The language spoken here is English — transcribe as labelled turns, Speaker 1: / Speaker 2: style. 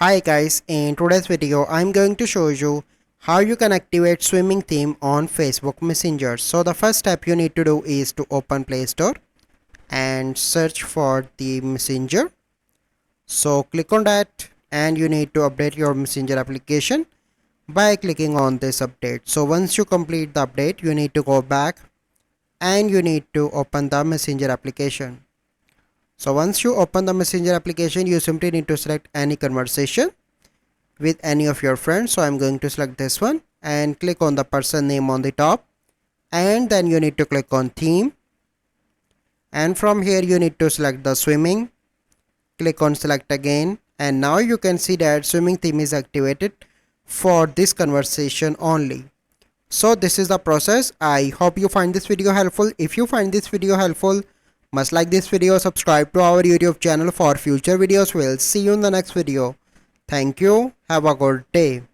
Speaker 1: Hi guys, in today's video I'm going to show you how you can activate swimming theme on Facebook Messenger. So the first step you need to do is to open Play Store and search for the Messenger. So click on that and you need to update your Messenger application by clicking on this update. So once you complete the update, you need to go back and you need to open the Messenger application. So once you open the Messenger application, you simply need to select any conversation with any of your friends. So I'm going to select this one and click on the person name on the top, and then you need to click on theme, and from here you need to select the swimming. Click on select again, and now you can see that swimming theme is activated for this conversation only. So this is the process. I hope you find this video helpful. If you find this video helpful, must like this video, subscribe to our YouTube channel for future videos. We'll see you in the next video. Thank you. Have a good day.